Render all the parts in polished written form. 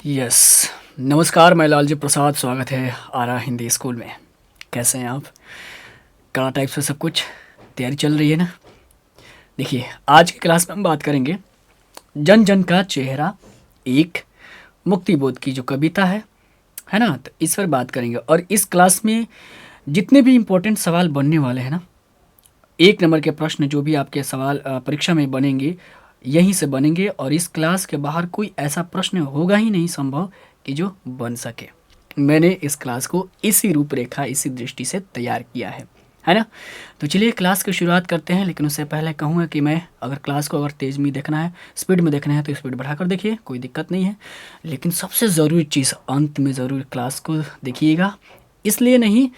Yes. नमस्कार, मैं लालजी प्रसाद। स्वागत है आरा हिंदी स्कूल में। कैसे हैं आप? कला टाइप से सब कुछ तैयारी चल रही है ना? देखिए, आज की क्लास में हम बात करेंगे जन जन का चेहरा, एक मुक्तिबोध की जो कविता है ना, तो इस पर बात करेंगे। और इस क्लास में जितने भी इम्पोर्टेंट सवाल बनने वाले हैं ना, 1 नंबर के प्रश्न जो भी आपके सवाल परीक्षा में बनेंगे, यहीं से बनेंगे। और इस क्लास के बाहर कोई ऐसा प्रश्न होगा ही नहीं संभव कि जो बन सके। मैंने इस क्लास को इसी रूपरेखा, इसी दृष्टि से तैयार किया है ना? तो चलिए क्लास की शुरुआत करते हैं। लेकिन उससे पहले कहूँगा कि मैं अगर क्लास को अगर तेज़ में देखना है, स्पीड में देखना है, तो स्पीड बढ़ाकर देखिए, कोई दिक्कत नहीं है। लेकिन सबसे ज़रूरी चीज़, अंत में ज़रूर क्लास को देखिएगा। इसलिए नहीं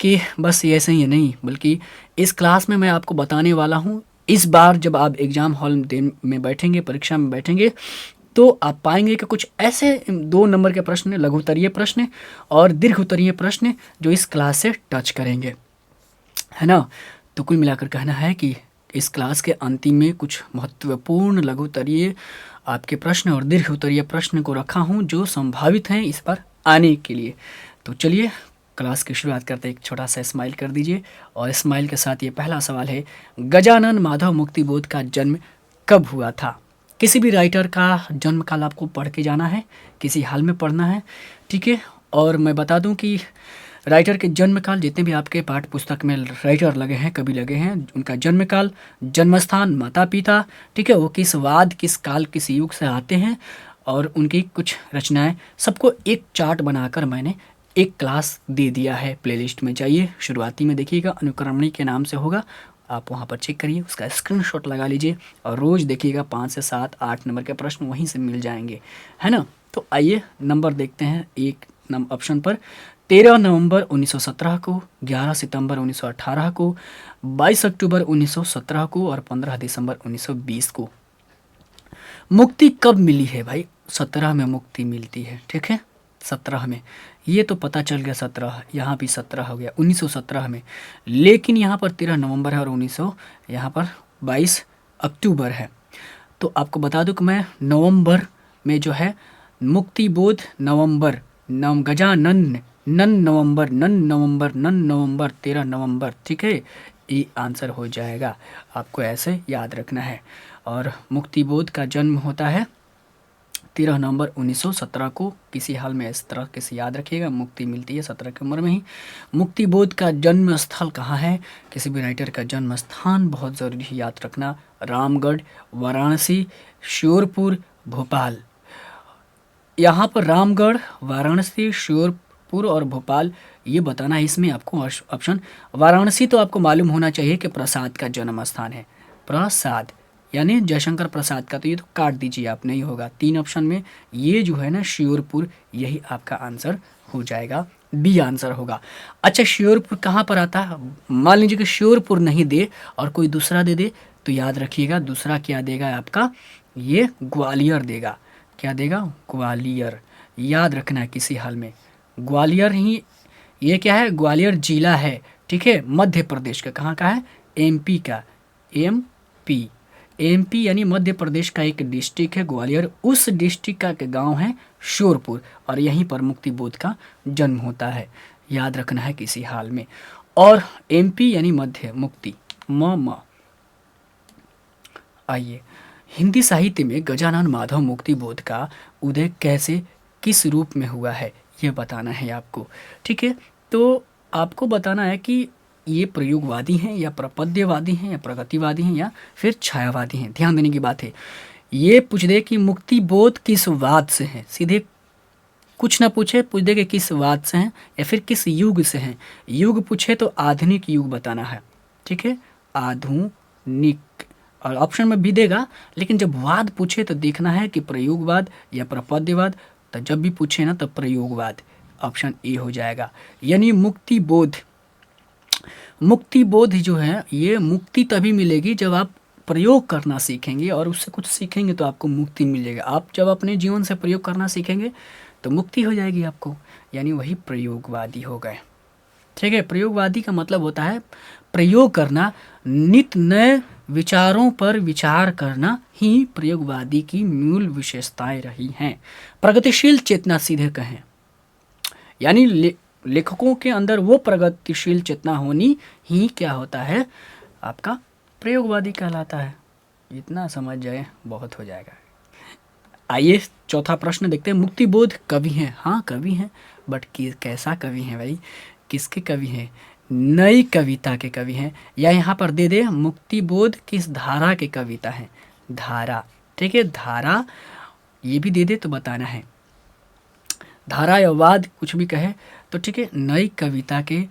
कि बस ये ऐसे ही है, नहीं, बल्कि इस क्लास में मैं आपको बताने वाला हूँ। इस बार जब आप एग्ज़ाम हॉल में बैठेंगे, परीक्षा में बैठेंगे, तो आप पाएंगे कि कुछ ऐसे 2 नंबर के प्रश्न, लघु उत्तरीय प्रश्न और दीर्घ उत्तरीय प्रश्न जो इस क्लास से टच करेंगे, है ना? तो कुल मिलाकर कहना है कि इस क्लास के अंतिम में कुछ महत्वपूर्ण लघु उत्तरीय आपके प्रश्न और दीर्घ उत्तरीय प्रश्न को रखा हूँ जो संभावित हैं इस पर आने के लिए। तो चलिए क्लास की शुरुआत करते एक छोटा सा स्माइल कर दीजिए। और स्माइल के साथ ये पहला सवाल है, गजानन माधव मुक्तिबोध का जन्म कब हुआ था? किसी भी राइटर का जन्म काल आपको पढ़ के जाना है, किसी हाल में पढ़ना है, ठीक है? और मैं बता दूं कि राइटर के जन्म काल, जितने भी आपके पाठ्य पुस्तक में राइटर लगे हैं, कवि लगे हैं, उनका जन्म काल, जन्म स्थान, माता पिता, ठीक है, वो किस वाद, किस काल, किस युग से आते हैं, और उनकी कुछ रचनाएं, सबको एक चार्ट बनाकर मैंने एक क्लास दे दिया है। प्लेलिस्ट में जाइए, शुरुआती में देखिएगा, अनुक्रमणी के नाम से होगा, आप वहाँ पर चेक करिए, उसका स्क्रीनशॉट लगा लीजिए और रोज़ देखिएगा। 5 से 7 8 नंबर के प्रश्न वहीं से मिल जाएंगे, है ना? तो आइए नंबर देखते हैं। एक ऑप्शन पर 13 नवंबर 1917 को, 11 सितंबर 1918 को, 22 अक्टूबर 1917 को और 15 दिसंबर 1920 को। मुक्ति कब मिली है भाई? 17 में मुक्ति मिलती है, ठीक है? 17 में, ये तो पता चल गया। 17, यहाँ भी 17 हो गया, 1917 में। लेकिन यहाँ पर 13 नवंबर है और 1900 यहाँ पर 22 अक्टूबर है। तो आपको बता दूं कि मैं नवंबर में जो है मुक्तिबोध, नवंबर, गजानन, नन नवंबर 13 नवंबर, ठीक है? ये आंसर हो जाएगा, आपको ऐसे याद रखना है। और मुक्तिबोध का जन्म होता है 13 नवंबर 1917 को। किसी हाल में इस तरह किसी याद रखिएगा, मुक्ति मिलती है 17 की उम्र में ही। मुक्तिबोध का जन्म स्थल कहाँ है? किसी भी राइटर का जन्म स्थान बहुत ज़रूरी है याद रखना, रामगढ़, वाराणसी, श्योरपुर, भोपाल। यहाँ पर रामगढ़, वाराणसी, श्योरपुर और भोपाल ये बताना है। इसमें आपको ऑप्शन वाराणसी तो आपको मालूम होना चाहिए कि प्रसाद का जन्म स्थान है, प्रसाद यानी जयशंकर प्रसाद का, तो ये तो काट दीजिए आप, नहीं होगा। 3 ऑप्शन में ये जो है ना श्योरपुर, यही आपका आंसर हो जाएगा, बी आंसर होगा। अच्छा, श्योरपुर कहाँ पर आता है? मान लीजिए कि श्योरपुर नहीं दे और कोई दूसरा दे दे, तो याद रखिएगा दूसरा क्या देगा आपका, ये ग्वालियर देगा। क्या देगा? ग्वालियर। याद रखना है किसी हाल में, ग्वालियर ही, ये क्या है? ग्वालियर जिला है, ठीक है? मध्य प्रदेश का। कहाँ का है? एमपी का, एमपी, एमपी यानी मध्य प्रदेश का एक डिस्ट्रिक्ट है ग्वालियर। उस डिस्ट्रिक्ट का एक गांव है श्योरपुर, और यहीं पर मुक्तिबोध का जन्म होता है, याद रखना है किसी हाल में। और एमपी यानी मध्य, मुक्ति, म। आइए, हिंदी साहित्य में गजानन माधव मुक्तिबोध का उदय कैसे, किस रूप में हुआ है, ये बताना है आपको, ठीक है? तो आपको बताना है कि ये प्रयोगवादी हैं या प्रपद्यवादी हैं या प्रगतिवादी हैं या फिर छायावादी हैं। ध्यान देने की बात है, ये पूछ दे कि मुक्तिबोध किस वाद से हैं, सीधे कुछ ना पूछे, पूछ दे कि किस वाद से हैं या फिर किस युग से हैं। युग पूछे तो आधुनिक युग बताना है, ठीक है? आधुनिक, और ऑप्शन में भी देगा, लेकिन जब वाद पूछे तो देखना है कि प्रयोगवाद या प्रपद्यवाद। तो जब भी पूछे ना तो प्रयोगवाद, ऑप्शन ए हो जाएगा। यानी मुक्तिबोध, मुक्तिबोध जो है, ये मुक्ति तभी मिलेगी जब आप प्रयोग करना सीखेंगे और उससे कुछ सीखेंगे तो आपको मुक्ति मिलेगा। आप जब अपने जीवन से प्रयोग करना सीखेंगे तो मुक्ति हो जाएगी आपको, यानी वही प्रयोगवादी हो गए, ठीक है? प्रयोगवादी का मतलब होता है प्रयोग करना, नित्य नए विचारों पर विचार करना ही प्रयोगवादी की मूल विशेषताएं रही हैं। प्रगतिशील चेतना सीधे कहें, यानी लेखकों के अंदर वो प्रगतिशील चेतना होनी ही क्या होता है, आपका प्रयोगवादी कहलाता है। इतना समझ जाए बहुत हो जाएगा। आइए चौथा प्रश्न देखते हैं। मुक्तिबोध कवि हैं? हाँ कवि हैं, बट कैसा कवि हैं भाई, किसके कवि हैं? नई कविता के कवि हैं। या यहाँ पर दे दे मुक्तिबोध किस धारा के कविता हैं? धारा, ठीक है, धारा ये भी दे दे तो बताना है। धारा या वाद कुछ भी कहे तो ठीक है। नई कविता के,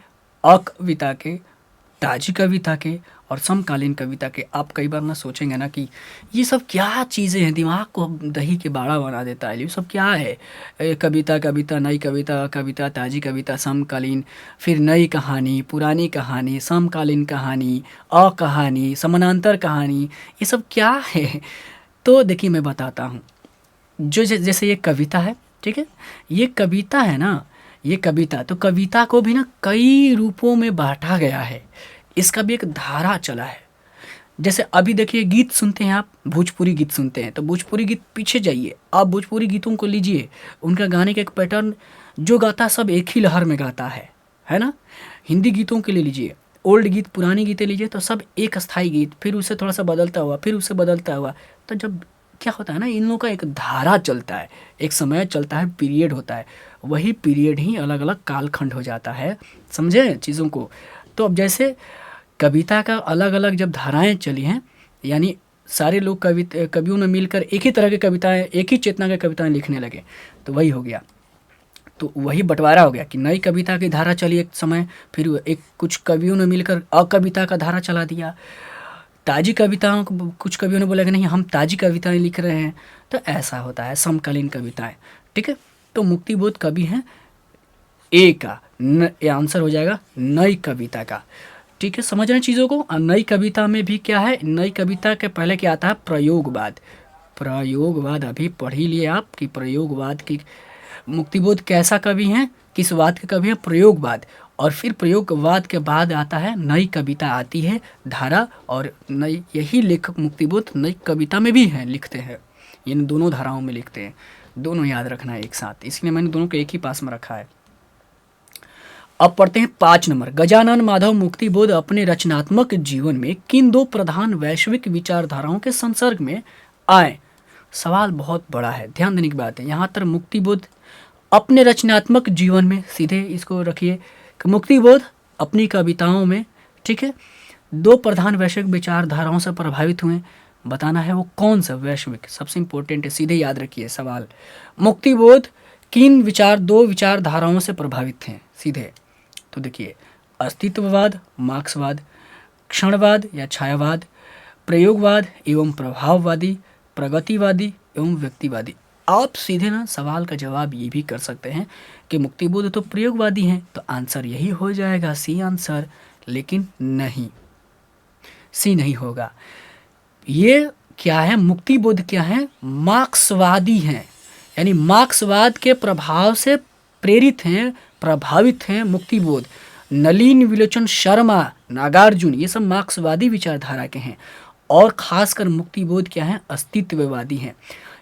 अकविता के, ताजी कविता के और समकालीन कविता के। आप कई बार ना सोचेंगे ना कि ये सब क्या चीज़ें हैं, दिमाग को दही के बाड़ा बना देता है। ये सब क्या है? कविता, कविता, नई कविता, कविता, ताजी कविता, समकालीन, फिर नई कहानी, पुरानी कहानी, समकालीन कहानी, अकहानी, समानांतर कहानी, ये सब क्या है? तो देखिए मैं बताता हूँ। जो जैसे ये कविता है, ठीक है, ये कविता है ना, ये कविता, तो कविता को भी ना कई रूपों में बांटा गया है। इसका भी एक धारा चला है। जैसे अभी देखिए गीत सुनते हैं आप, भोजपुरी गीत सुनते हैं, तो भोजपुरी गीत पीछे जाइए, आप भोजपुरी गीतों को लीजिए, उनका गाने का एक पैटर्न, जो गाता सब एक ही लहर में गाता है ना। हिंदी गीतों के लिए लीजिए, ओल्ड गीत, पुरानी गीतें लीजिए, तो सब एक स्थायी गीत, फिर उसे थोड़ा सा बदलता हुआ, फिर उसे बदलता हुआ। तो जब क्या होता है ना, इन लोगों का एक धारा चलता है, एक समय चलता है, पीरियड होता है, वही पीरियड ही अलग अलग कालखंड हो जाता है। समझे चीज़ों को? तो अब जैसे कविता का अलग अलग जब धाराएं चली हैं, यानी सारे लोग कवियों ने मिलकर एक ही तरह की कविताएं, एक ही चेतना की कविताएं लिखने लगे, तो वही हो गया। तो वही बंटवारा हो गया कि नई कविता की धारा चली एक समय, फिर एक कुछ कवियों ने मिलकर अकविता का धारा चला दिया। ताजी कविताओं को कुछ कवियों ने बोला कि नहीं हम ताजी कविताएं लिख रहे हैं, तो ऐसा होता है समकालीन कविताएं, ठीक है। तो मुक्तिबोध कवि हैं ए का, ये आंसर हो जाएगा नई कविता का, ठीक है। समझ रहे हैं चीज़ों को? नई कविता में भी क्या है, नई कविता के पहले क्या आता है, प्रयोगवाद। प्रयोगवाद अभी पढ़ ही लिए आप कि प्रयोगवाद की, मुक्तिबोध कैसा कवि हैं, किस वाद के कवि हैं, प्रयोगवाद। और फिर प्रयोगवाद के बाद आता है नई कविता आती है, धारा, और नई, यही लेखक मुक्तिबोध नई कविता में भी हैं, लिखते हैं, इन दोनों धाराओं में लिखते हैं। दोनों याद रखना है एक साथ, इसलिए मैंने दोनों को एक ही पास में रखा है। अब पढ़ते हैं 5 नंबर। गजानन माधव मुक्तिबोध अपने रचनात्मक जीवन में किन दो प्रधान वैश्विक विचारधाराओं के संसर्ग में आए? सवाल बहुत बड़ा है, ध्यान देने की बात है। यहाँ पर मुक्तिबोध अपने रचनात्मक जीवन में, सीधे इसको रखिए, मुक्तिबोध अपनी कविताओं में, ठीक है, दो प्रधान वैश्विक विचारधाराओं से प्रभावित हुए। बताना है वो कौन सा वैश्विक, सबसे इंपॉर्टेंट है, सीधे याद रखिए सवाल। मुक्तिबोध किन दो विचारधाराओं से प्रभावित थे? सीधे तो देखिए, अस्तित्ववाद, मार्क्सवाद, क्षणवाद या छायावाद, प्रयोगवाद एवं प्रभाववादी, प्रगतिवादी एवं व्यक्तिवादी। आप सीधे ना सवाल का जवाब ये भी कर सकते हैं कि मुक्तिबोध तो प्रयोगवादी हैं, तो आंसर यही हो जाएगा, सी आंसर। लेकिन नहीं, सी नहीं होगा। ये क्या है, मुक्तिबोध क्या है, मार्क्सवादी हैं, यानी मार्क्सवाद के प्रभाव से प्रेरित हैं, प्रभावित हैं मुक्तिबोध। नलिन विलोचन शर्मा, नागार्जुन, ये सब मार्क्सवादी विचारधारा के हैं। और खासकर मुक्तिबोध क्या है, अस्तित्ववादी हैं,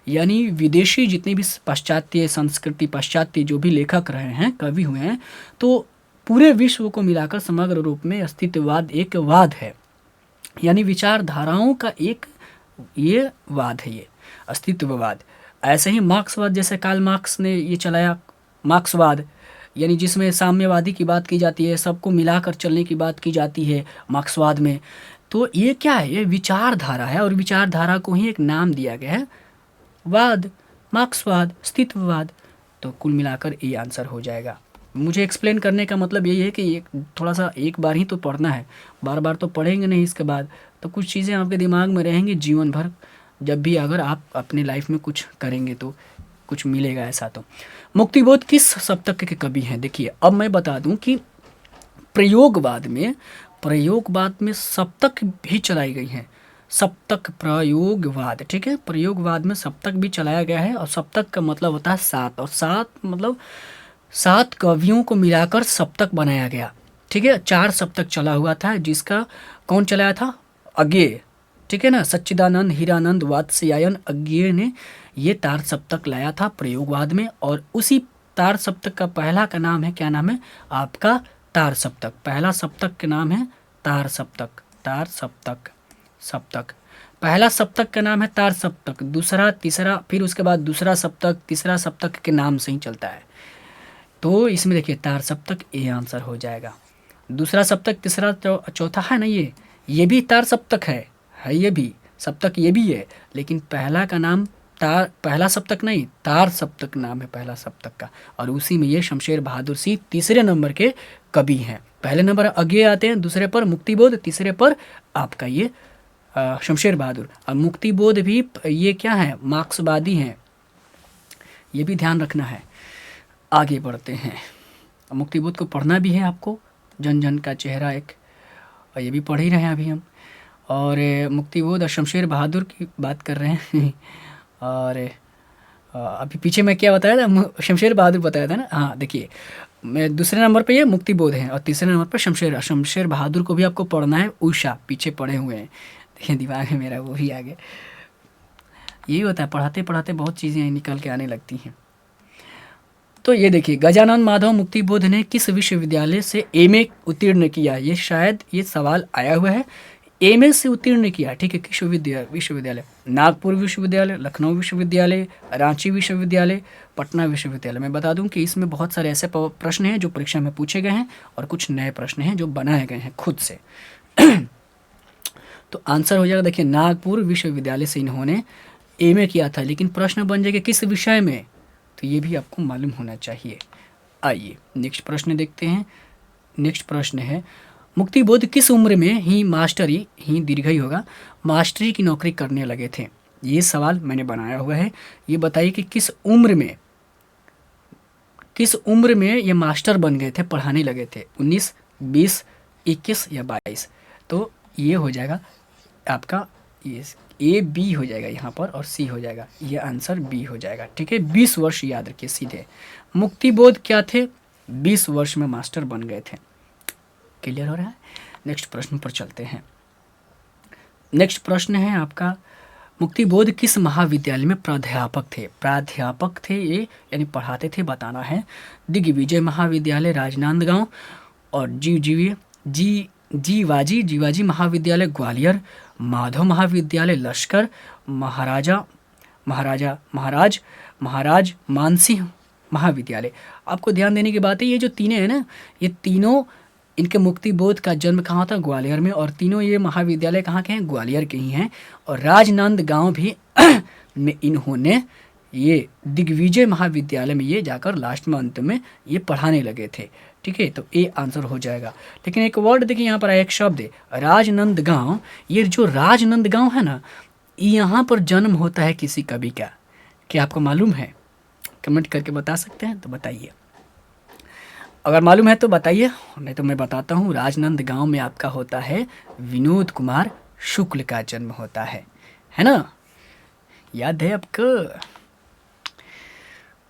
यानी विदेशी जितनी भी पाश्चात्य संस्कृति, पाश्चात्य जो भी लेखक रहे हैं, कवि हुए हैं, तो पूरे विश्व को मिलाकर समग्र रूप में अस्तित्ववाद एक वाद है, यानी विचारधाराओं का एक ये वाद है, ये अस्तित्ववाद। ऐसे ही मार्क्सवाद, जैसे कार्ल मार्क्स ने ये चलाया मार्क्सवाद, यानी जिसमें साम्यवादी की बात की जाती है, सबको मिलाकर चलने की बात की जाती है मार्क्सवाद में। तो ये क्या है, ये विचारधारा है, और विचारधारा को ही एक नाम दिया गया है वाद, मार्क्सवाद, अस्तित्ववाद। तो कुल मिलाकर ये आंसर हो जाएगा। मुझे एक्सप्लेन करने का मतलब यही है कि थोड़ा सा एक बार ही तो पढ़ना है, बार बार तो पढ़ेंगे नहीं इसके बाद, तो कुछ चीज़ें आपके दिमाग में रहेंगी जीवन भर, जब भी अगर आप अपने लाइफ में कुछ करेंगे तो कुछ मिलेगा ऐसा। तो मुक्तिबोध किस सप्तक के कवि हैं? देखिए अब मैं बता दूं कि प्रयोगवाद में सप्तक भी चलाई गई हैं, सप्तक, प्रयोगवाद, ठीक है, प्रयोगवाद में सप्तक भी चलाया गया है। और सप्तक का मतलब होता है 7, और 7 मतलब 7 कवियों को मिलाकर सप्तक बनाया गया, ठीक है। 4 सप्तक चला हुआ था, जिसका कौन चलाया था, अज्ञेय, ठीक है ना। सच्चिदानंद, हीरानंद, वात्स्यायन अज्ञेय ने ये तार सप्तक लाया था प्रयोगवाद में, और उसी तार सप्तक का पहला का नाम है, क्या नाम है आपका, तार सप्तक। पहला सप्तक के नाम है तार सप्तक, तार सप्तक, सप्तक। पहला सप्तक का नाम है तार सप्तक, दूसरा, तीसरा, फिर उसके बाद दूसरा सप्तक, तीसरा सप्तक के नाम से ही चलता है। तो इसमें देखिए तार सप्तक ए आंसर हो जाएगा। दूसरा सप्तक, तीसरा, चौथा है ना, ये भी तार सप्तक है ये भी सप्तक, ये भी है, लेकिन पहला का नाम तार, पहला सप्तक नहीं, तार सप्तक नाम है पहला सप्तक का। और उसी में ये शमशेर बहादुर सिंह तीसरे नंबर के कवि हैं। पहले नंबर अज्ञेय आते हैं, दूसरे पर मुक्तिबोध, तीसरे पर आपका ये शमशेर बहादुर। और मुक्तिबोध भी ये क्या है, मार्क्सवादी हैं, ये भी ध्यान रखना है। आगे बढ़ते हैं, मुक्तिबोध को पढ़ना भी है आपको, जन जन का चेहरा एक, और ये भी पढ़ ही रहे हैं अभी हम। और मुक्तिबोध और शमशेर बहादुर की बात कर रहे हैं और अभी पीछे मैं क्या बताया था, शमशेर बहादुर बताया था ना। हाँ देखिए, मैं दूसरे नंबर पे ये मुक्तिबोध है और तीसरे नंबर पर शमशेर बहादुर को भी आपको पढ़ना है। उषा पीछे पढ़े हुए हैं, देखिए दिमाग में मेरा वो भी आ गया। यही होता है, पढ़ाते पढ़ाते बहुत चीज़ें निकल के आने लगती हैं। तो ये देखिए, गजानन माधव मुक्तिबोध ने किस विश्वविद्यालय से एमए उत्तीर्ण किया, ये शायद ये सवाल आया हुआ है। एमए से उत्तीर्ण किया, ठीक है, किस विश्वविद्यालय, नागपुर विश्वविद्यालय, लखनऊ विश्वविद्यालय, रांची विश्वविद्यालय, पटना विश्वविद्यालय। मैं बता दूं कि इसमें बहुत सारे ऐसे प्रश्न हैं जो परीक्षा में पूछे गए हैं और कुछ नए प्रश्न हैं जो बनाए गए हैं खुद से। तो आंसर हो जाएगा, देखिए नागपुर विश्वविद्यालय से इन्होंने एमए किया था, लेकिन प्रश्न बन जाएगा किस विषय में, तो ये भी आपको मालूम होना चाहिए। आइए नेक्स्ट प्रश्न देखते हैं। नेक्स्ट प्रश्न है, मुक्तिबोध किस उम्र में ही मास्टरी, ही दीर्घई होगा, मास्टरी की नौकरी करने लगे थे। ये सवाल मैंने बनाया हुआ है, ये बताइए कि किस उम्र में ये मास्टर बन गए थे, पढ़ाने लगे थे, 19, 20, 21 या 22। तो ये हो जाएगा आपका, ये ए बी हो जाएगा यहाँ पर और सी हो जाएगा, ये आंसर बी हो जाएगा, ठीक है। 20 वर्ष याद रखिए सीधे। मुक्तिबोध क्या थे, 20 वर्ष में मास्टर बन गए थे। क्लियर हो रहा है। नेक्स्ट प्रश्न पर चलते हैं। नेक्स्ट प्रश्न है आपका, मुक्तिबोध किस महाविद्यालय में प्राध्यापक थे। प्राध्यापक थे ये, यानी पढ़ाते थे, बताना है। दिग्विजय महाविद्यालय राजनांदगांव, और जीवाजी महाविद्यालय ग्वालियर, माधव महाविद्यालय लश्कर, महाराज मानसिंह महाविद्यालय। आपको ध्यान देने की बात है, ये जो तीनों है ना, ये तीनों, इनके मुक्तिबोध का जन्म कहाँ था, ग्वालियर में, और तीनों ये महाविद्यालय कहाँ के हैं, ग्वालियर के ही हैं। और राजनांदगांव भी में इन्होंने ये दिग्विजय महाविद्यालय में ये जाकर लास्ट में अंत में ये पढ़ाने लगे थे, ठीक है। तो ए आंसर हो जाएगा। लेकिन एक वर्ड देखिए यहाँ पर एक शब्द है राजनांदगांव। ये जो राजनांदगांव है ना, यहाँ पर जन्म होता है किसी कवि का, क्या आपको मालूम है? कमेंट करके बता सकते हैं तो बताइए, अगर मालूम है तो बताइए, नहीं तो मैं बताता हूँ। राजनांदगांव में आपका होता है विनोद कुमार शुक्ल का जन्म होता है ना, याद है आपको?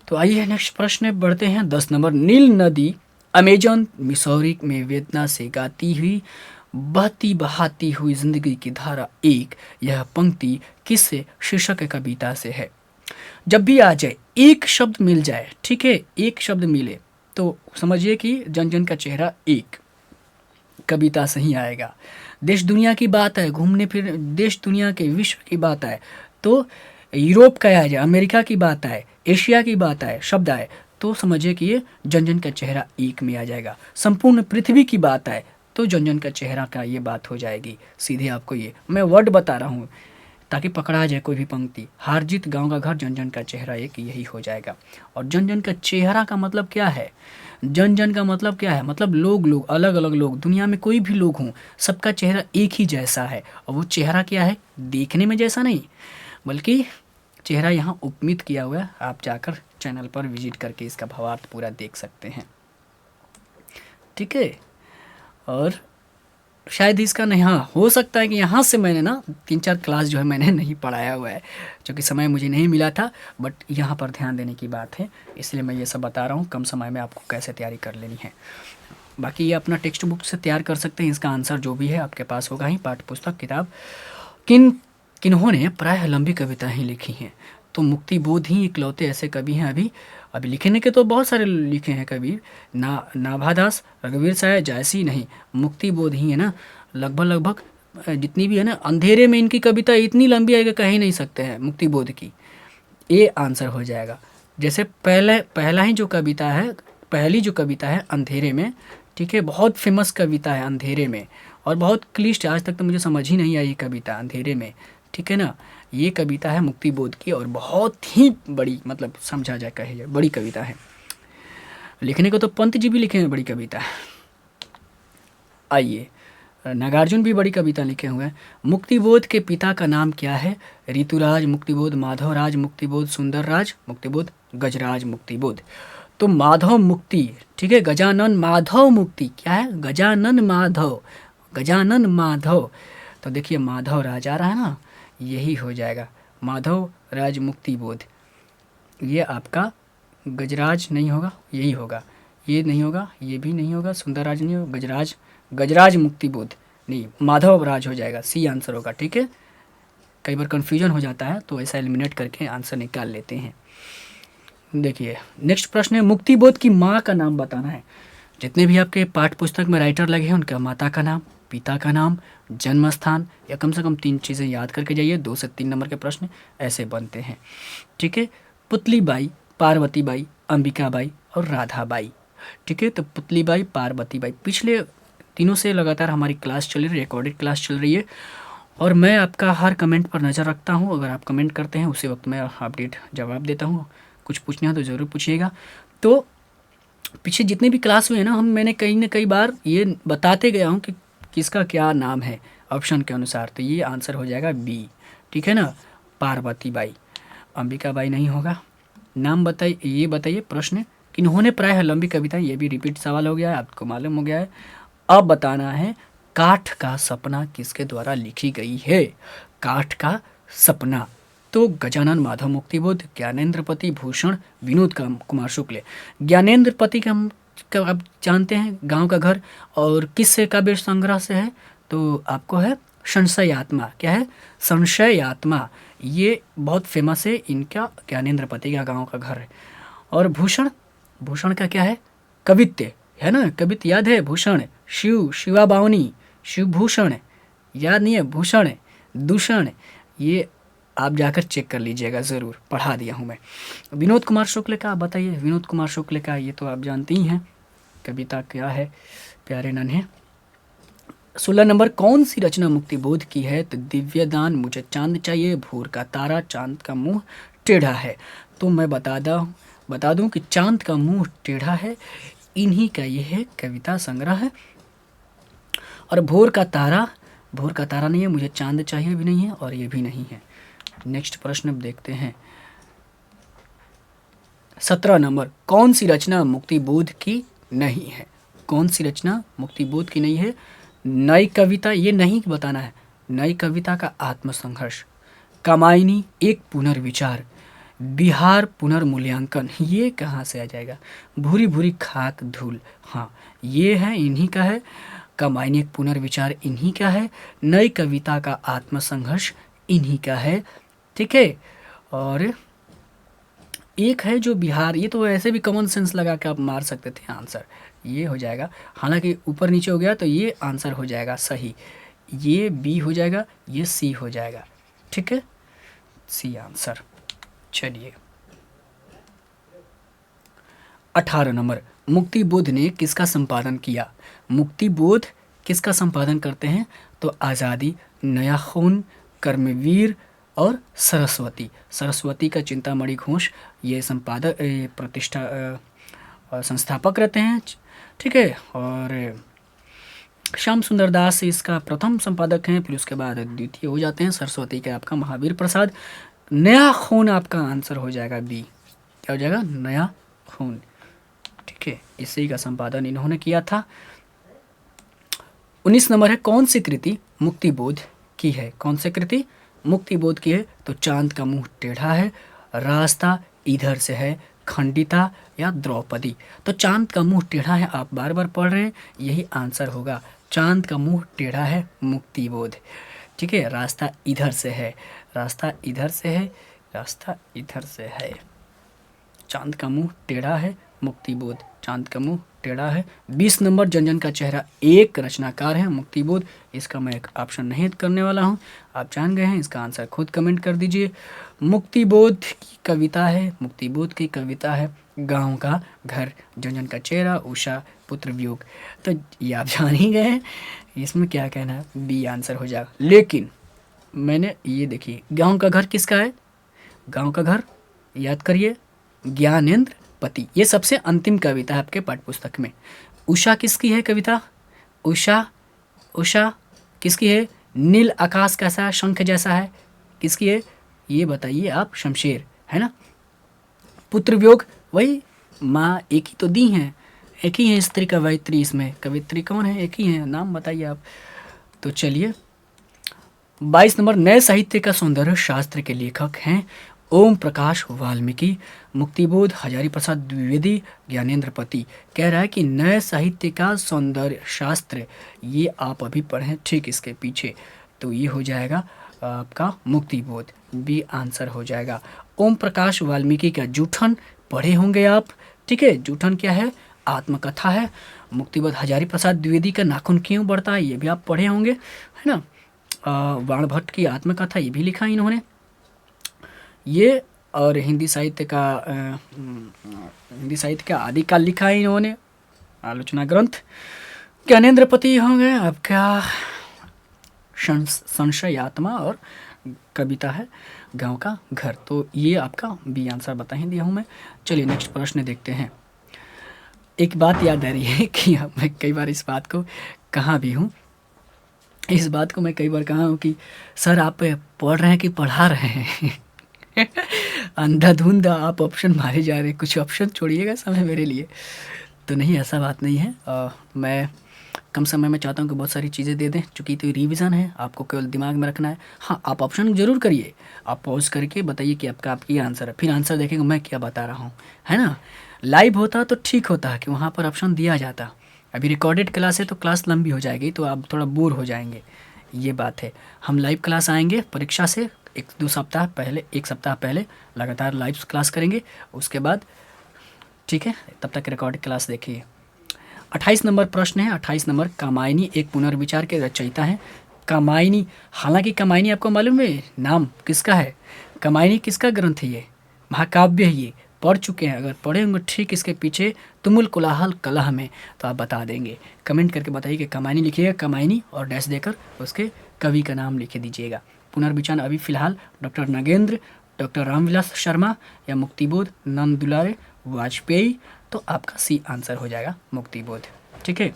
तो आइए नेक्स्ट प्रश्न बढ़ते हैं। 10 नंबर, नील नदी अमेजन मिसौरी में वेदना से गाती हुई बहती बहाती हुई जिंदगी की धारा एक, यह पंक्ति किस शीर्षक कविता से है। जब भी आ जाए, एक शब्द मिल जाए, ठीक है, एक शब्द मिले तो समझिए कि जन जन का चेहरा एक कविता से ही आएगा। देश दुनिया की बात है, घूमने फिर देश दुनिया के विश्व की बात है तो यूरोप का आ जाए, अमेरिका की बात आए, एशिया की बात आए, शब्द आए तो समझिए कि ये जन जन का चेहरा एक में आ जाएगा। संपूर्ण पृथ्वी की बात आए तो जन जन का चेहरा का ये बात हो जाएगी। सीधे आपको ये मैं वर्ड बता रहा हूँ ताकि पकड़ा जाए कोई भी पंक्ति। हार जीत गाँव का घर, जन जन का चेहरा एक, यही हो जाएगा। और जन जन का चेहरा का मतलब क्या है, जन जन का मतलब क्या है, मतलब लोग अलग अलग लोग, दुनिया में कोई भी लोग हों, सबका चेहरा एक ही जैसा है। और वो चेहरा क्या है, देखने में जैसा नहीं, बल्कि चेहरा यहाँ उपमित किया हुआ है। आप जाकर चैनल पर विजिट करके इसका भावार्थ पूरा देख सकते हैं, ठीक है। और शायद इसका नहीं, हाँ हो सकता है कि यहाँ से मैंने ना 3-4 क्लास जो है मैंने नहीं पढ़ाया हुआ है, क्योंकि समय मुझे नहीं मिला था। बट यहाँ पर ध्यान देने की बात है, इसलिए मैं ये सब बता रहा हूँ कम समय में आपको कैसे तैयारी कर लेनी है। बाकी ये अपना टेक्स्ट बुक से तैयार कर सकते हैं। इसका आंसर जो भी है आपके पास होगा ही, पाठ्य पुस्तक किताब किन्होंने प्रायः लंबी कविताएं ही लिखी हैं। तो मुक्ति बोध ही इकलौते ऐसे कवि हैं अभी अभी लिखने के तो बहुत सारे लिखे हैं कवि, नाभादास, रघुवीर साय, जायसी नहीं, मुक्ति बोध ही है ना। लगभग लगभग जितनी भी है ना, अंधेरे में इनकी कविता इतनी लंबी है कि कह ही नहीं सकते हैं मुक्ति बोध की। ये आंसर हो जाएगा। जैसे पहली जो कविता है अंधेरे में, ठीक है, बहुत फेमस कविता है अंधेरे में, और बहुत क्लिष्ट, आज तक तो मुझे समझ ही नहीं आई ये कविता अंधेरे में, ठीक है ना। ये कविता है मुक्ति बोध की और बहुत ही बड़ी, मतलब समझा जाए कहे जाए बड़ी कविता है। लिखने को तो पंत जी भी लिखे हैं बड़ी कविता। आइए, नागार्जुन भी बड़ी कविता लिखे हुए हैं। मुक्तिबोध के पिता का नाम क्या है? ऋतुराज मुक्तिबोध, माधवराज मुक्तिबोध, सुंदरराज मुक्तिबोध, गजराज मुक्तिबोध। तो माधव मुक्ति, ठीक है, गजानन माधव मुक्ति क्या है? गजानन माधव। तो देखिए माधव राज आ रहा है ना, यही हो जाएगा माधव राज मुक्तिबोध। ये आपका गजराज नहीं होगा, यही होगा, ये नहीं होगा, ये भी नहीं होगा, सुंदरराज नहीं होगा, गजराज मुक्तिबोध नहीं, माधव राज हो जाएगा, सी आंसर होगा, ठीक है। कई बार कन्फ्यूजन हो जाता है तो ऐसा एलिमिनेट करके आंसर निकाल लेते हैं। देखिए नेक्स्ट प्रश्न है, मुक्तिबोध की माँ का नाम बताना है। जितने भी आपके पाठ्य पुस्तक में राइटर लगे हैं उनका माता का नाम, पिता का नाम, जन्म स्थान, या कम से कम 3 चीज़ें याद करके जाइए। 2 से 3 नंबर के प्रश्न ऐसे बनते हैं, ठीक है। पुतली बाई, पार्वती बाई, अंबिका बाई और राधा बाई, ठीक है। तो पुतली बाई, पार्वती बाई, पिछले तीनों से लगातार हमारी क्लास चल रही है, रिकॉर्डेड क्लास चल रही है, और मैं आपका हर कमेंट पर नज़र रखता हूँ। अगर आप कमेंट करते हैं उसी वक्त मैं अपडेट जवाब देता हूँ। कुछ पूछना है तो ज़रूर पूछिएगा। तो पीछे जितने भी क्लास हुए हैं ना, मैंने कई न कई बार ये बताते गया हूँ कि किसका क्या नाम है ऑप्शन के अनुसार। तो ये आंसर हो जाएगा बी, ठीक है ना, पार्वती बाई। अंबिका बाई नहीं होगा। नाम बताइए, ये बताइए प्रश्न, किन्होंने प्रायः लंबी कविताएं, ये भी रिपीट सवाल हो गया है, आपको मालूम हो गया है। अब बताना है काठ का सपना किसके द्वारा लिखी गई है? काठ का सपना, तो गजानन माधव मुक्तिबोध, ज्ञानेंद्रपति भूषण, विनोद कुमार शुक्ल। ज्ञानेंद्रपति का आप जानते हैं, गांव का घर, और किससे काव्य संग्रह से है? तो आपको है संशय आत्मा। क्या है? संशय आत्मा। ये बहुत फेमस है इनका, ज्ञानेंद्रपति का गांव का घर है। और भूषण का क्या है? कवित्य है ना, कवित्य याद है? भूषण, शिवा बावनी, शिवभूषण याद नहीं है? भूषण, दूषण, ये आप जाकर चेक कर लीजिएगा, ज़रूर पढ़ा दिया हूँ मैं। विनोद कुमार शुक्ल का बताइए, विनोद कुमार शुक्ल का ये तो आप जानती ही हैं, कविता क्या है? प्यारे नन्हे। 16 नंबर, कौन सी रचना मुक्तिबोध की है? तो दिव्यदान, मुझे चांद चाहिए, भोर का तारा, चांद का मुंह टेढ़ा है। तो मैं बता दूं कि चांद का मुंह टेढ़ा है इन्हीं का ये है कविता संग्रह है। और भोर का तारा नहीं है, मुझे चांद चाहिए भी नहीं है, और ये भी नहीं है। नेक्स्ट प्रश्न देखते हैं। 17 नंबर, कौन सी रचना मुक्तिबोध की नहीं है? कौन सी रचना मुक्तिबोध की नहीं है? नई कविता, ये नहीं बताना है। नई कविता का आत्मसंघर्ष, कामायनी, एक पुनर्विचार, बिहार पुनर्मूल्यांकन, ये कहाँ से आ जाएगा? भूरी भूरी खाक धूल, हाँ ये है, इन्हीं का है। कामायनी एक पुनर्विचार इन्हीं का है। नई कविता का आत्मसंघर्ष इन्हीं का है, ठीक है। और एक है जो बिहार, ये तो ऐसे भी कॉमन सेंस लगा के आप मार सकते थे आंसर, ये हो जाएगा। हालांकि ऊपर नीचे हो गया तो ये आंसर हो जाएगा सही, ये बी हो जाएगा, ये सी हो जाएगा, ठीक है, सी आंसर। चलिए 18 नंबर, मुक्तिबोध ने किसका संपादन किया? मुक्तिबोध किसका संपादन करते हैं? तो आज़ादी, नया खून, कर्मवीर और सरस्वती का चिंतामणि घोष ये संपादक, प्रतिष्ठा संस्थापक रहते हैं, ठीक है। और श्याम सुंदर दास इसका प्रथम संपादक हैं, फिर उसके बाद द्वितीय हो जाते हैं सरस्वती के आपका महावीर प्रसाद। नया खून आपका आंसर हो जाएगा बी, क्या हो जाएगा? नया खून, ठीक है, इसी का संपादन इन्होंने किया था। 19 नंबर है, कौन सी कृति मुक्तिबोध की है? कौन सी कृति मुक्तिबोध की है? तो चांद का मुंह टेढ़ा है, रास्ता इधर से है, खंडिता या द्रौपदी। तो चांद का मुंह टेढ़ा है, आप बार बार पढ़ रहे हैं, यही आंसर होगा। चांद का मुंह टेढ़ा है मुक्तिबोध, ठीक है, रास्ता इधर से है, रास्ता इधर से है, रास्ता इधर से है। चांद का मुंह टेढ़ा है, मुक्तिबोध। चांद का मुंह टेढ़ा है। 20 नंबर, जन जन का चेहरा एक रचनाकार है, मुक्तिबोध। इसका मैं एक ऑप्शन नहीं करने वाला हूँ, आप जान गए हैं, इसका आंसर खुद कमेंट कर दीजिए। मुक्तिबोध की कविता है, मुक्तिबोध की कविता है गाँव का घर, जन जन का चेहरा, उषा, पुत्र वियोग। तो ये आप जान ही गए हैं, इसमें क्या कहना है, बी आंसर हो जाएगा। लेकिन मैंने ये देखिए, गाँव का घर किसका है, गाँव का घर याद करिए, ज्ञानेंद्र पति। ये सबसे अंतिम कविता है आपके पाठ्य पुस्तक में। उषा किसकी है कविता, उषा, उषा किसकी है, नील आकाश कैसा है, शंख जैसा है, किसकी है ये बताइए आप, शमशेर, है ना। पुत्र वियोग, वही माँ एक ही तो दी हैं, एक ही है स्त्री कवयित्री, इसमें कवित्री कौन है, एक ही है, नाम बताइए आप। तो चलिए 22 नंबर, नए साहित्य का सौंदर्य शास्त्र के लेखक हैं ओम प्रकाश वाल्मीकि, मुक्तिबोध हजारी प्रसाद द्विवेदी, ज्ञानेंद्र पति। कह रहा है कि नए साहित्य का सौंदर्य शास्त्र, ये आप अभी पढ़ें ठीक इसके पीछे, तो ये हो जाएगा आपका मुक्तिबोध, बी आंसर हो जाएगा। ओम प्रकाश वाल्मीकि का जूठन पढ़े होंगे आप, ठीक है, जूठन क्या है, आत्मकथा है। मुक्तिबोध हजारी प्रसाद द्विवेदी का नाखून क्यों बढ़ता है, ये भी आप पढ़े होंगे, है ना। वाणभट्ट की आत्मकथा, ये भी लिखा इन्होंने ये। और हिंदी साहित्य का आदिकाल लिखा है इन्होंने, आलोचना ग्रंथ। ज्ञानेंद्र पति होंगे आपका संशयात्मा, और कविता है गांव का घर। तो ये आपका बी आंसर बता ही दिया हूँ मैं। चलिए नेक्स्ट प्रश्न देखते हैं। एक बात याद आ रही है कि मैं कई बार इस बात को कहा भी हूँ, इस बात को मैं कई बार कहा हूँ कि सर आप पढ़ रहे हैं कि पढ़ा रहे हैं अंधाधुंध आप ऑप्शन मारे जा रहे हैं, कुछ ऑप्शन छोड़िएगा समय मेरे लिए। तो नहीं, ऐसा बात नहीं है। मैं कम समय में चाहता हूँ कि बहुत सारी चीज़ें दे दें, चूँकि तो रिवीजन है, आपको केवल दिमाग में रखना है। हाँ, आप ऑप्शन ज़रूर करिए, आप पॉज करके बताइए कि आपकी आंसर है, फिर आंसर देखेंगे मैं क्या बता रहा हूँ, है ना। लाइव होता तो ठीक होता कि वहाँ पर ऑप्शन दिया जाता, अभी रिकॉर्डेड क्लास है तो क्लास लंबी हो जाएगी, तो आप थोड़ा बोर हो जाएंगे, ये बात है। हम लाइव क्लास आएंगे परीक्षा से एक सप्ताह पहले लगातार लाइव क्लास करेंगे, उसके बाद ठीक है, तब तक रिकॉर्ड क्लास देखिए। 28 नंबर प्रश्न है, 28 नंबर, कामायनी एक पुनर्विचार के रचयिता हैं। कामायनी, हालांकि कामायनी आपको मालूम है नाम किसका है, कामायनी किसका ग्रंथ है, ये महाकाव्य है, ये पढ़ चुके हैं, अगर पढ़े होंगे ठीक इसके पीछे तुमुल कोलाहल कलह में, तो आप बता देंगे। कमेंट करके बताइए कि कामायनी लिखिएगा, कामायनी और डैश देकर उसके कवि का नाम लिख दीजिएगा। पुनर्विचार अभी फिलहाल डॉक्टर नगेंद्र, डॉक्टर रामविलास शर्मा या मुक्तिबोध नंद दुलारे वाजपेयी, तो आपका सी आंसर हो जाएगा मुक्तिबोध, ठीक है।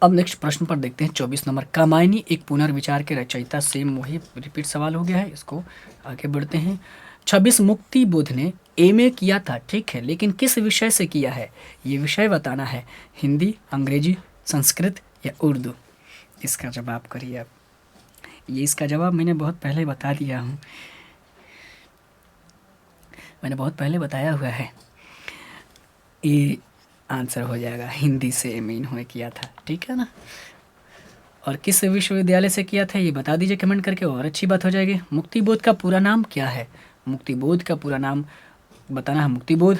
अब नेक्स्ट प्रश्न पर देखते हैं 24 नंबर, कामायनी एक पुनर्विचार के रचयिता, सेम वही रिपीट सवाल हो गया है, इसको आगे बढ़ते हैं। 26 मुक्तिबोध ने एमए किया था, ठीक है, लेकिन किस विषय से किया है, ये विषय बताना है, हिंदी, अंग्रेजी, संस्कृत या उर्दू। इसका जवाब करिए आप। ये इसका जवाब मैंने बहुत पहले बता दिया हूँ, मैंने बहुत पहले बताया हुआ है, ये आंसर हो जाएगा, हिंदी से एमए इन्होंने किया था, ठीक है ना। और किस विश्वविद्यालय से किया था ये बता दीजिए कमेंट करके, और अच्छी बात हो जाएगी। मुक्तिबोध का पूरा नाम क्या है, मुक्तिबोध का पूरा नाम बताना है, मुक्तिबोध,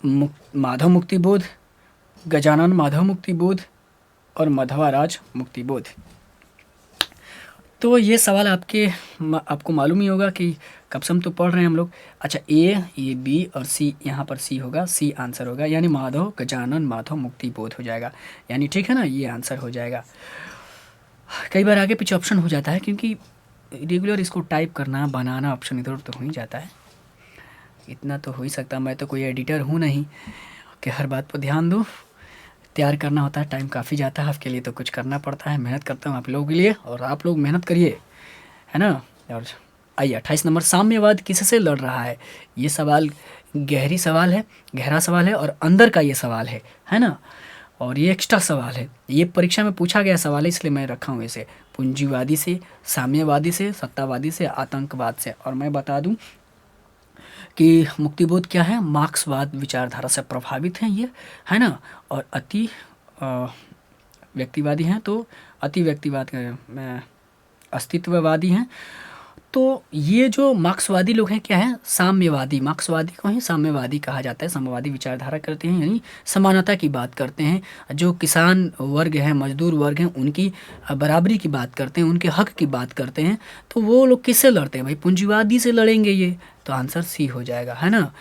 माधव मुक्तिबोध, गजानन माधव मुक्तिबोध और माधवाराज मुक्तिबोध। तो ये सवाल आपको मालूम ही होगा कि कब से हम तो पढ़ रहे हैं हम लोग। अच्छा, ये बी और सी, यहाँ पर सी होगा, सी आंसर होगा, यानी माधव गजानन माधव मुक्तिबोध हो जाएगा, यानी ठीक है ना, ये आंसर हो जाएगा। कई बार आगे पीछे ऑप्शन हो जाता है, क्योंकि रेगुलर इसको टाइप करना बनाना ऑप्शन इधर तो हो ही जाता है, इतना तो हो ही सकता। मैं तो कोई एडिटर हूँ नहीं कि हर बात पर ध्यान दूँ, तैयार करना होता है, टाइम काफ़ी जाता है, आपके लिए तो कुछ करना पड़ता है, मेहनत करता हूँ आप लोगों के लिए, और आप लोग मेहनत करिए, है ना। और आइए 28 नंबर, साम्यवाद किससे लड़ रहा है। ये सवाल गहरी सवाल है, गहरा सवाल है, और अंदर का ये सवाल है ना, और ये एक्स्ट्रा सवाल है, ये परीक्षा में पूछा गया सवाल है, इसलिए मैं रखा हूँ इसे। पूंजीवादी से, साम्यवादी से, सत्तावादी से, आतंकवाद से। और मैं बता दूँ कि मुक्तिबोध क्या है, मार्क्सवाद विचारधारा से प्रभावित हैं ये, है ना, और अति व्यक्तिवादी हैं, तो अति व्यक्तिवाद का अस्तित्ववादी हैं। तो ये जो मार्क्सवादी लोग हैं क्या है, साम्यवादी, मार्क्सवादी को ही साम्यवादी कहा जाता है। साम्यवादी विचारधारा करते हैं, यानी समानता की बात करते हैं। जो किसान वर्ग है, मजदूर वर्ग हैं, उनकी बराबरी की बात करते हैं, उनके हक की बात करते हैं। तो वो लोग किससे लड़ते हैं भाई? पूंजीवादी से लड़ेंगे ये। तो आंसर सी हो जाएगा, है ना।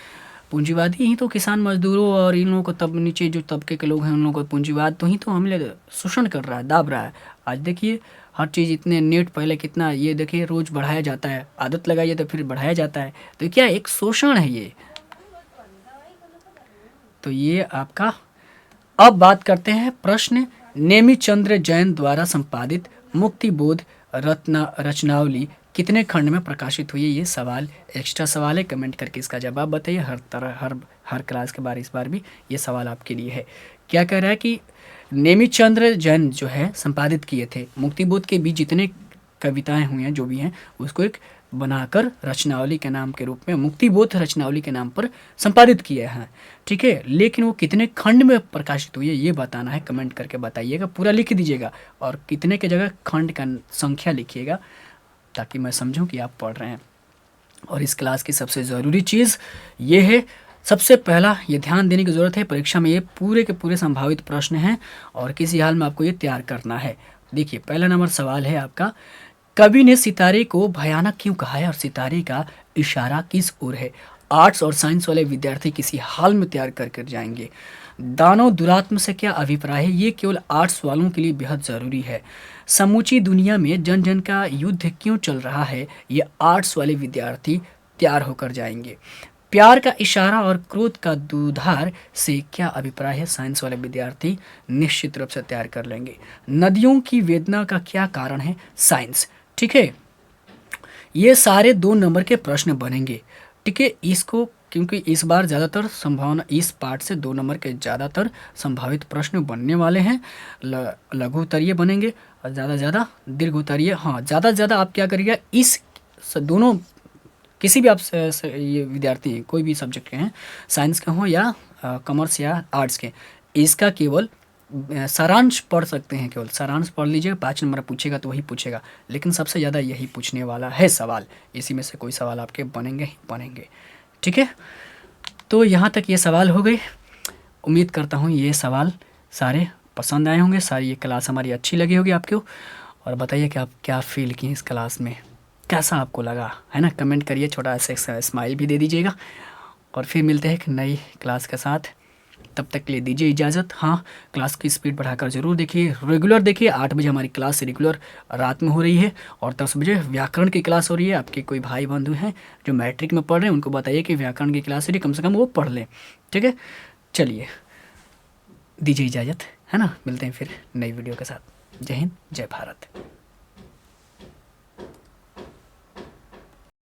पूंजीवादी ही तो किसान मजदूरों और इन लोगों को, तब नीचे जो तबके के लोग हैं उन लोगों को पूंजीवाद तो ही तो हमले शोषण कर रहा है, दाब रहा है। आज देखिए हर चीज़ इतने नेट पहले कितना, ये देखिए रोज़ बढ़ाया जाता है, आदत लगाइए तो फिर बढ़ाया जाता है। तो क्या एक शोषण है ये। तो ये आपका। अब बात करते हैं प्रश्न, नेमिचंद्र जैन द्वारा संपादित मुक्तिबोध रचनावली कितने खंड में प्रकाशित हुई है? ये सवाल एक्स्ट्रा सवाल है, कमेंट करके इसका जवाब बताइए। हर क्लास के बार इस बार भी ये सवाल आपके लिए है। क्या कह रहा है कि नेमिचंद्र जैन जो है संपादित किए थे, मुक्तिबोध के बीच जितने कविताएं हुई हैं जो भी हैं उसको एक बनाकर रचनावली के नाम के रूप में, मुक्तिबोध रचनावली के नाम पर संपादित किए हैं। ठीक है, लेकिन वो कितने खंड में प्रकाशित हुई है ये बताना है, कमेंट करके बताइएगा, पूरा लिख दीजिएगा और कितने के जगह खंड का संख्या लिखिएगा ताकि मैं समझूं कि आप पढ़ रहे हैं। और इस क्लास की सबसे ज़रूरी चीज़ ये है, सबसे पहला ये ध्यान देने की ज़रूरत है, परीक्षा में ये पूरे के पूरे संभावित प्रश्न हैं और किसी हाल में आपको ये तैयार करना है। देखिए पहला नंबर सवाल है आपका, कवि ने सितारे को भयानक क्यों कहा है और सितारे का इशारा किस ओर है? आर्ट्स और साइंस वाले विद्यार्थी किसी हाल में तैयार कर जाएंगे। दानव दुरात्म से क्या अभिप्राय है? ये केवल आर्ट्स वालों के लिए बेहद ज़रूरी है। समूची दुनिया में जन जन का युद्ध क्यों चल रहा है? ये आर्ट्स वाले विद्यार्थी तैयार होकर जाएंगे। प्यार का इशारा और क्रोध का दुधार से क्या अभिप्राय है? साइंस वाले विद्यार्थी निश्चित रूप से तैयार कर लेंगे। नदियों की वेदना का क्या कारण है? साइंस। ठीक है, ये सारे 2 नंबर के प्रश्न बनेंगे। ठीक है, इसको क्योंकि इस बार ज़्यादातर संभावना इस पार्ट से 2 नंबर के ज़्यादातर संभावित प्रश्न बनने वाले हैं। लघु उत्तरीय बनेंगे और ज़्यादा से ज़्यादा दीर्घ उत्तरीय। हाँ, ज़्यादा से ज़्यादा आप क्या करिएगा, इस दोनों किसी भी आप ये विद्यार्थी हैं, कोई भी सब्जेक्ट के हैं, साइंस के हों या कॉमर्स या आर्ट्स के, इसका केवल सारांश पढ़ सकते हैं, केवल सारांश पढ़ लीजिए। 5 नंबर पूछेगा तो वही पूछेगा, लेकिन सबसे ज़्यादा यही पूछने वाला है सवाल। इसी में से कोई सवाल आपके बनेंगे ही बनेंगे। ठीक है, तो यहाँ तक ये सवाल हो गए। उम्मीद करता हूँ ये सवाल सारे पसंद आए होंगे, सारी ये क्लास हमारी अच्छी लगी होगी आपको। और बताइए कि आप क्या फील किए इस क्लास में, कैसा आपको लगा, है ना। कमेंट करिए, छोटा सा स्माइल भी दे दीजिएगा। और फिर मिलते हैं एक नई क्लास के साथ, तब तक के लिए दीजिए इजाज़त। हाँ, क्लास की स्पीड बढ़ाकर ज़रूर देखिए, रेगुलर देखिए। 8 बजे हमारी क्लास रेगुलर रात में हो रही है और 10 बजे व्याकरण की क्लास हो रही है। आपके कोई भाई बंधु हैं जो मैट्रिक में पढ़ रहे हैं, उनको बताइए कि व्याकरण की क्लास हो रही है, कम से कम वो पढ़ लें। ठीक है, चलिए दीजिए इजाज़त, है ना। मिलते हैं फिर नई वीडियो के साथ। जय हिंद, जय भारत।